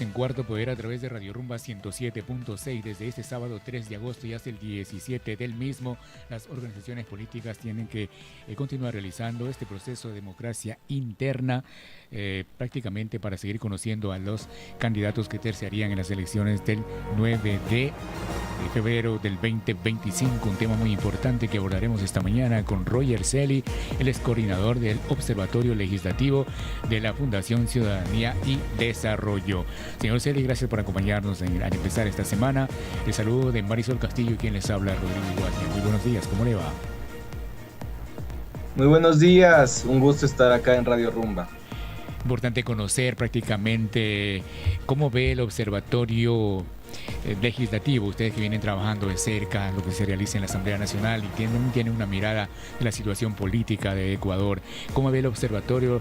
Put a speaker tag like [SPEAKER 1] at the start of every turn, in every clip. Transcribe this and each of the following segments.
[SPEAKER 1] En Cuarto Poder a través de Radio Rumba 107.6 desde este sábado 3 de agosto y hasta el 17 del mismo. Las organizaciones políticas tienen que continuar realizando este proceso de democracia interna prácticamente para seguir conociendo a los candidatos que terciarían en las elecciones del 9 de febrero del 2025, un tema muy importante que abordaremos esta mañana con Roger Celi, el ex coordinador del Observatorio Legislativo de la Fundación Ciudadanía y Desarrollo. Señor Celi, gracias por acompañarnos al empezar esta semana. El saludo de Marisol Castillo, quien les habla, Rodrigo Guardia. Muy buenos días, ¿cómo le va?
[SPEAKER 2] Muy buenos días, un gusto estar acá en Radio Rumba.
[SPEAKER 1] Importante conocer prácticamente cómo ve el observatorio legislativo, ustedes que vienen trabajando de cerca lo que se realiza en la Asamblea Nacional y tienen una mirada de la situación política de Ecuador. ¿Cómo ve el observatorio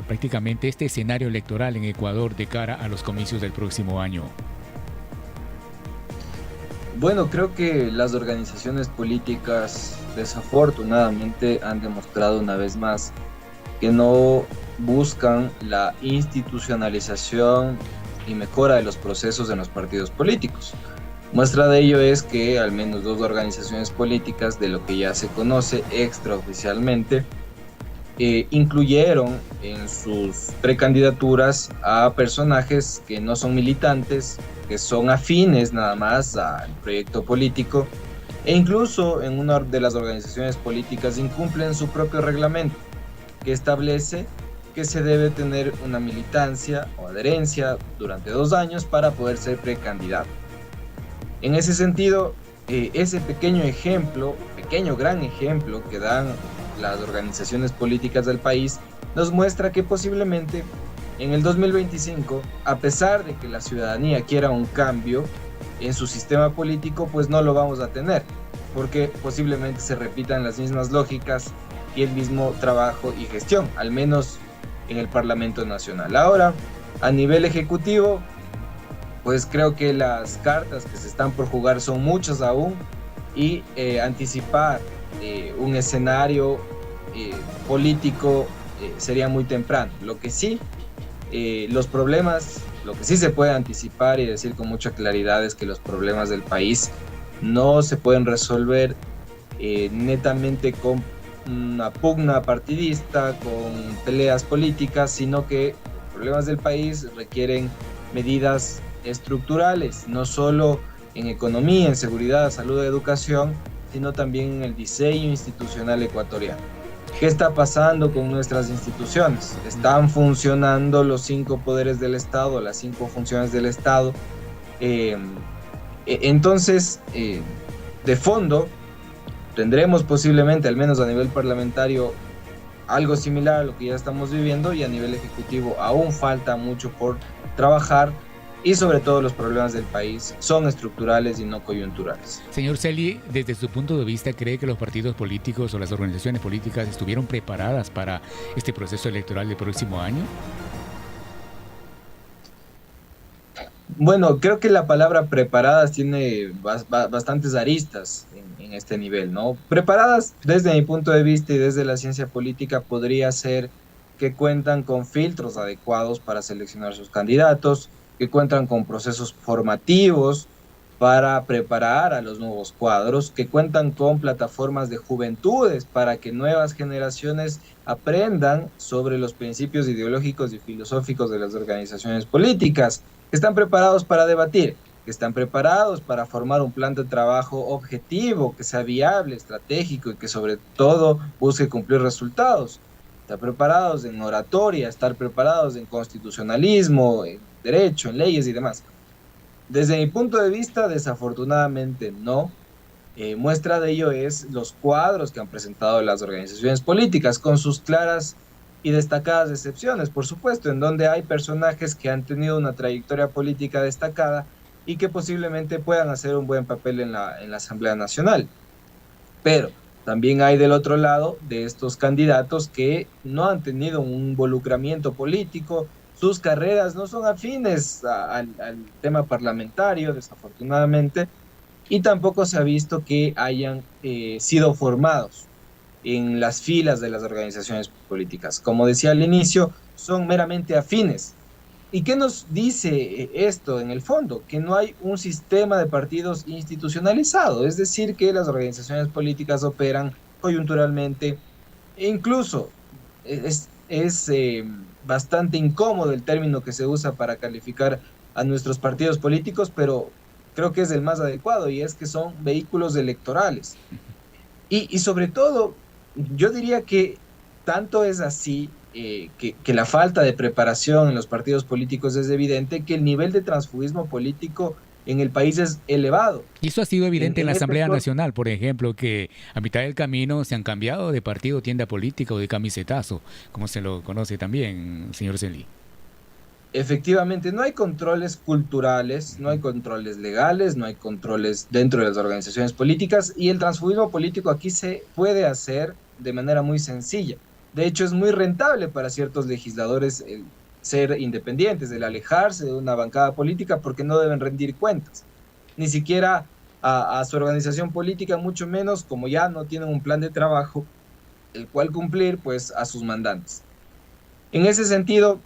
[SPEAKER 1] prácticamente este escenario electoral en Ecuador de cara a los comicios del próximo año?
[SPEAKER 2] Bueno, creo que las organizaciones políticas desafortunadamente han demostrado una vez más que no buscan la institucionalización y mejora de los procesos en los partidos políticos. Muestra de ello es que al menos dos organizaciones políticas, de lo que ya se conoce extraoficialmente, incluyeron en sus precandidaturas a personajes que no son militantes, que son afines nada más al proyecto político, e incluso en una de las organizaciones políticas incumplen su propio reglamento, que establece que se debe tener una militancia o adherencia durante 2 años para poder ser precandidato. En ese sentido, ese gran ejemplo que dan las organizaciones políticas del país nos muestra que posiblemente en el 2025, a pesar de que la ciudadanía quiera un cambio en su sistema político, pues no lo vamos a tener, porque posiblemente se repitan las mismas lógicas y el mismo trabajo y gestión, al menos en el Parlamento Nacional. Ahora, a nivel ejecutivo, pues creo que las cartas que se están por jugar son muchas aún y anticipar un escenario político sería muy temprano. Lo que sí se puede anticipar y decir con mucha claridad es que los problemas del país no se pueden resolver netamente con una pugna partidista, con peleas políticas, sino que los problemas del país requieren medidas estructurales, no solo en economía, en seguridad, salud, educación, sino también en el diseño institucional ecuatoriano. ¿Qué está pasando con nuestras instituciones? ¿Están funcionando los 5 poderes del Estado, las 5 funciones del Estado? Entonces, de fondo, tendremos posiblemente, al menos a nivel parlamentario, algo similar a lo que ya estamos viviendo, y a nivel ejecutivo aún falta mucho por trabajar, y sobre todo los problemas del país son estructurales y no coyunturales.
[SPEAKER 1] Señor Celi, desde su punto de vista, ¿cree que los partidos políticos o las organizaciones políticas estuvieron preparadas para este proceso electoral del próximo año?
[SPEAKER 2] Bueno, creo que la palabra preparadas tiene bastantes aristas en este nivel, ¿no? Preparadas, desde mi punto de vista y desde la ciencia política, podría ser que cuentan con filtros adecuados para seleccionar sus candidatos, que cuentan con procesos formativos para preparar a los nuevos cuadros, que cuentan con plataformas de juventudes para que nuevas generaciones aprendan sobre los principios ideológicos y filosóficos de las organizaciones políticas, que están preparados para debatir, que están preparados para formar un plan de trabajo objetivo, que sea viable, estratégico y que sobre todo busque cumplir resultados. Estar preparados en oratoria, estar preparados en constitucionalismo, en derecho, en leyes y demás. Desde mi punto de vista, desafortunadamente no. Muestra de ello es los cuadros que han presentado las organizaciones políticas, con sus claras y destacadas excepciones, por supuesto, en donde hay personajes que han tenido una trayectoria política destacada y que posiblemente puedan hacer un buen papel en la Asamblea Nacional. Pero también hay del otro lado de estos candidatos que no han tenido un involucramiento político, sus carreras no son afines al tema parlamentario, desafortunadamente, y tampoco se ha visto que hayan sido formados en las filas de las organizaciones políticas. Como decía al inicio, son meramente afines ¿Y qué nos dice esto en el fondo? Que no hay un sistema de partidos institucionalizado, es decir, que las organizaciones políticas operan coyunturalmente e incluso es bastante incómodo el término que se usa para calificar a nuestros partidos políticos, pero creo que es el más adecuado y es que son vehículos electorales. Y sobre todo, yo diría que tanto es así que la falta de preparación en los partidos políticos es evidente que el nivel de transfugismo político en el país es elevado.
[SPEAKER 1] Y eso ha sido evidente en la
[SPEAKER 2] En este
[SPEAKER 1] Asamblea
[SPEAKER 2] actual,
[SPEAKER 1] Nacional, por ejemplo, que a mitad del camino se han cambiado de partido, tienda política o de camisetazo, como se lo conoce también, señor Celi.
[SPEAKER 2] efectivamente, no hay controles culturales, no hay controles legales, no hay controles dentro de las organizaciones políticas y el transfugismo político aquí se puede hacer de manera muy sencilla. De hecho, es muy rentable para ciertos legisladores el ser independientes, el alejarse de una bancada política porque no deben rendir cuentas, ni siquiera a su organización política, mucho menos como ya no tienen un plan de trabajo, el cual cumplir, pues a sus mandantes. En ese sentido,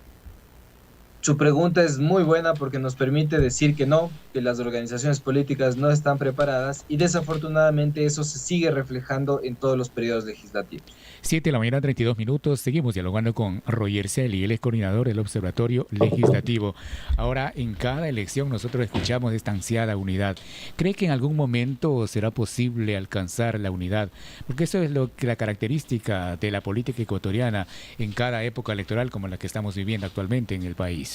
[SPEAKER 2] su pregunta es muy buena porque nos permite decir que no, que las organizaciones políticas no están preparadas y desafortunadamente eso se sigue reflejando en todos los periodos legislativos.
[SPEAKER 1] 7 de la mañana, 32 minutos. Seguimos dialogando con Roger Celi, él es coordinador del Observatorio Legislativo. Ahora, en cada elección nosotros escuchamos esta ansiada unidad. ¿Cree que en algún momento será posible alcanzar la unidad? Porque eso es lo que la característica de la política ecuatoriana en cada época electoral como la que estamos viviendo actualmente en el país.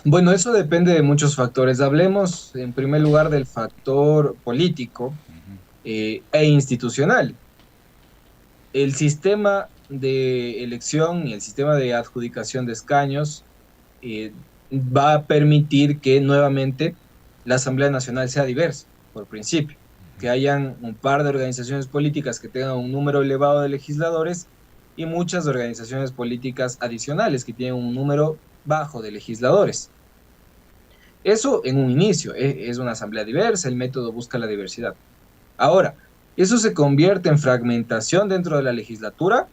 [SPEAKER 2] Bueno, eso depende de muchos factores. Hablemos en primer lugar del factor político e institucional. El sistema de elección y el sistema de adjudicación de escaños eh, va a permitir que nuevamente la Asamblea Nacional sea diversa, por principio, que hayan un par de organizaciones políticas que tengan un número elevado de legisladores y muchas organizaciones políticas adicionales que tienen un número bajo de legisladores. Eso en un inicio, es una asamblea diversa, el método busca la diversidad. Ahora, eso se convierte en fragmentación dentro de la legislatura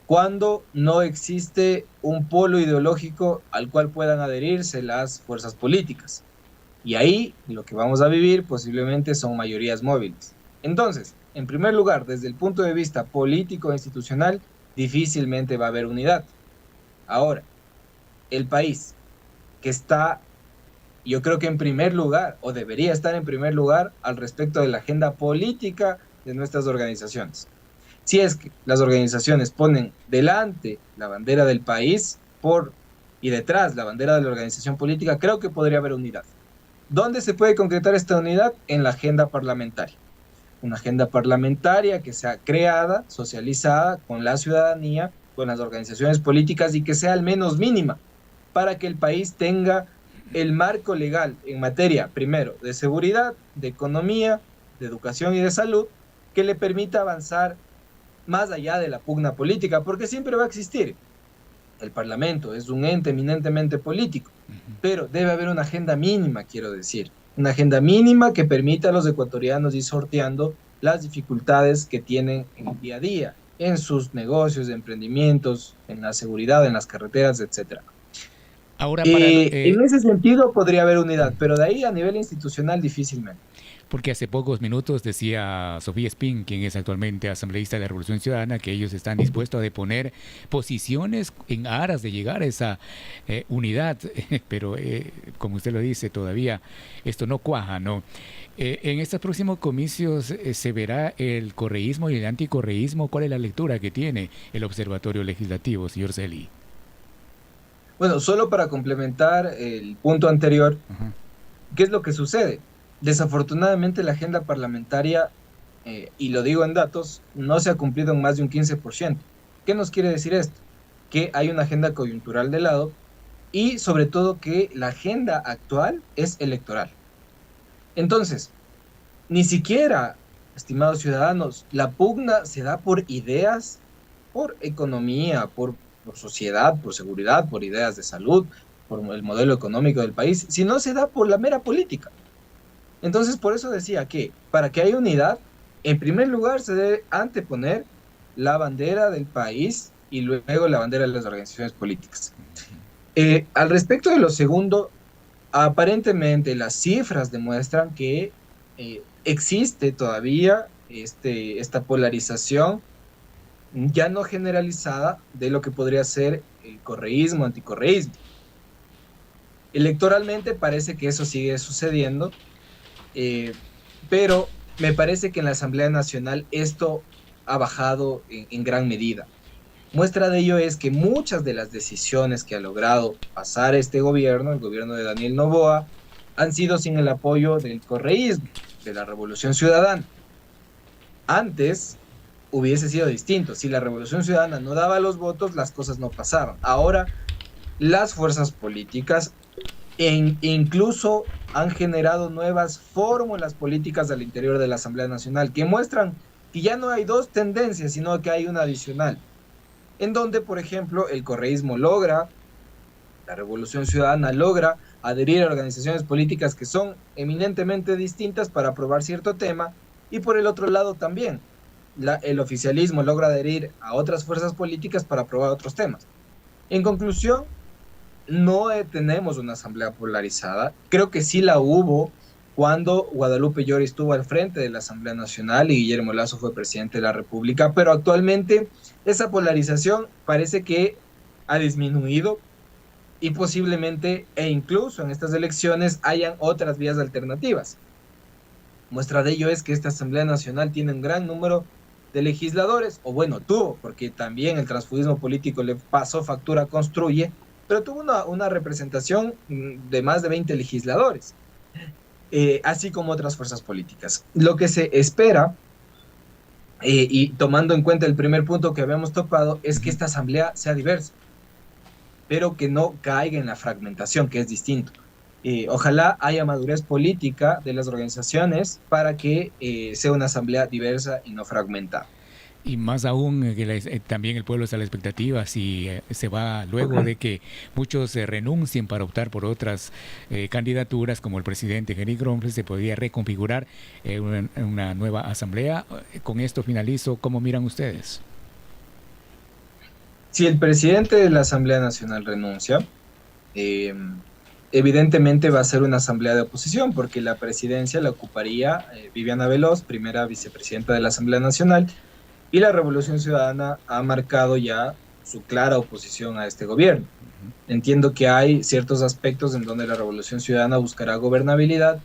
[SPEAKER 2] cuando no existe un polo ideológico al cual puedan adherirse las fuerzas políticas. Y ahí lo que vamos a vivir posiblemente son mayorías móviles. Entonces, en primer lugar, desde el punto de vista político e institucional, difícilmente va a haber unidad. Ahora, el país que está, yo creo que en primer lugar, o debería estar en primer lugar, al respecto de la agenda política de nuestras organizaciones. Si es que las organizaciones ponen delante la bandera del país y detrás la bandera de la organización política, creo que podría haber unidad. ¿Dónde se puede concretar esta unidad? En la agenda parlamentaria. Una agenda parlamentaria que sea creada, socializada con la ciudadanía, con las organizaciones políticas y que sea al menos mínima para que el país tenga el marco legal en materia, primero, de seguridad, de economía, de educación y de salud, que le permita avanzar más allá de la pugna política, porque siempre va a existir. El Parlamento es un ente eminentemente político, pero debe haber una agenda mínima, quiero decir, una agenda mínima que permita a los ecuatorianos ir sorteando las dificultades que tienen en el día a día, en sus negocios, emprendimientos, en la seguridad, en las carreteras, etcétera.
[SPEAKER 1] Ahora,
[SPEAKER 2] En ese sentido podría haber unidad, pero de ahí a nivel institucional difícilmente.
[SPEAKER 1] porque hace pocos minutos decía Sofía Spin, quien es actualmente asambleísta de la Revolución Ciudadana, que ellos están dispuestos a deponer posiciones en aras de llegar a esa unidad, pero como usted lo dice, todavía esto no cuaja, ¿no? En estos próximos comicios se verá el correísmo y el anticorreísmo. ¿Cuál es la lectura que tiene el Observatorio Legislativo, señor Celi?
[SPEAKER 2] Bueno, solo para complementar el punto anterior,
[SPEAKER 1] Ajá.
[SPEAKER 2] ¿qué es lo que sucede? Desafortunadamente la agenda parlamentaria, y lo digo en datos, no se ha cumplido en más de un 15%. ¿Qué nos quiere decir esto? Que hay una agenda coyuntural de lado y sobre todo que la agenda actual es electoral. Entonces, ni siquiera, estimados ciudadanos, la pugna se da por ideas, por economía, por sociedad, por seguridad, por ideas de salud, por el modelo económico del país, sino se da por la mera política. Entonces, por eso decía que para que haya unidad, en primer lugar se debe anteponer la bandera del país y luego la bandera de las organizaciones políticas. Al respecto de lo segundo, aparentemente las cifras demuestran que existe todavía esta polarización ya no generalizada de lo que podría ser el correísmo, anticorreísmo. Electoralmente parece que eso sigue sucediendo, eh, pero me parece que en la Asamblea Nacional esto ha bajado en gran medida. Muestra de ello es que muchas de las decisiones que ha logrado pasar este gobierno, el gobierno de Daniel Noboa, han sido sin el apoyo del correísmo, de la Revolución Ciudadana. Antes hubiese sido distinto. Si la Revolución Ciudadana no daba los votos, las cosas no pasaban. Ahora, las fuerzas políticas incluso han generado nuevas fórmulas políticas al interior de la Asamblea Nacional que muestran que ya no hay dos tendencias, sino que hay una adicional, en donde, por ejemplo, el correísmo logra, la Revolución Ciudadana logra adherir a organizaciones políticas que son eminentemente distintas para aprobar cierto tema, y por el otro lado también, el oficialismo logra adherir a otras fuerzas políticas para aprobar otros temas. En conclusión, no tenemos una asamblea polarizada. Creo que sí la hubo cuando Guadalupe Llori estuvo al frente de la Asamblea Nacional y Guillermo Lasso fue presidente de la República, pero actualmente esa polarización parece que ha disminuido y posiblemente e incluso en estas elecciones hayan otras vías alternativas. Muestra de ello es que esta Asamblea Nacional tiene un gran número de legisladores, o bueno, tuvo, porque también el transfugismo político le pasó factura a Construye, pero tuvo una representación de más de 20 legisladores, así como otras fuerzas políticas. Lo que se espera, y tomando en cuenta el primer punto que habíamos topado, es que esta asamblea sea diversa, pero que no caiga en la fragmentación, que es distinto. Ojalá haya madurez política de las organizaciones para que sea una asamblea diversa y no fragmentada.
[SPEAKER 1] Y más aún, también el pueblo está a la expectativa si se va luego de que muchos renuncien para optar por otras candidaturas, como el presidente Henry Kronfeld, se podría reconfigurar una nueva asamblea. Con esto finalizo. ¿Cómo miran ustedes?
[SPEAKER 2] Si el presidente de la Asamblea Nacional renuncia, eh, evidentemente va a ser una asamblea de oposición, porque la presidencia la ocuparía Viviana Veloz, primera vicepresidenta de la Asamblea Nacional, y la Revolución Ciudadana ha marcado ya su clara oposición a este gobierno. Entiendo que hay ciertos aspectos en donde la Revolución Ciudadana buscará gobernabilidad,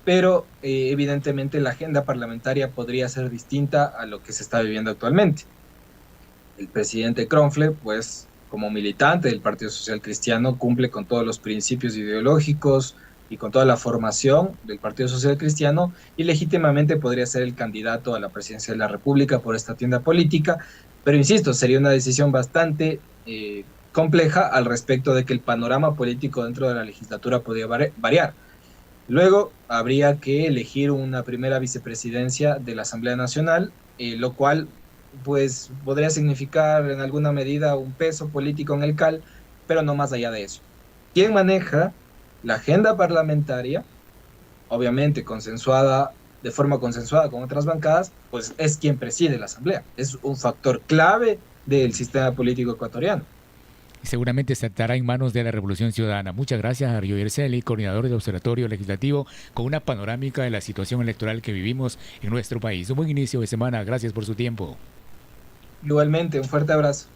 [SPEAKER 2] pero evidentemente la agenda parlamentaria podría ser distinta a lo que se está viviendo actualmente. El presidente Kronfeld, pues como militante del Partido Social Cristiano, cumple con todos los principios ideológicos y con toda la formación del Partido Social Cristiano, y legítimamente podría ser el candidato a la presidencia de la República por esta tienda política, pero insisto, sería una decisión bastante compleja al respecto de que el panorama político dentro de la legislatura podría variar. Luego habría que elegir una primera vicepresidencia de la Asamblea Nacional, lo cual pues podría significar en alguna medida un peso político en el CAL, pero no más allá de eso. ¿Quién maneja la agenda parlamentaria? Obviamente consensuada, de forma consensuada con otras bancadas, pues es quien preside la Asamblea. Es un factor clave del sistema político ecuatoriano.
[SPEAKER 1] Seguramente estará en manos de la Revolución Ciudadana. Muchas gracias a Ariovier Celi, coordinador del Observatorio Legislativo, con una panorámica de la situación electoral que vivimos en nuestro país. Un buen inicio de semana. Gracias por su tiempo.
[SPEAKER 2] Igualmente, un fuerte abrazo.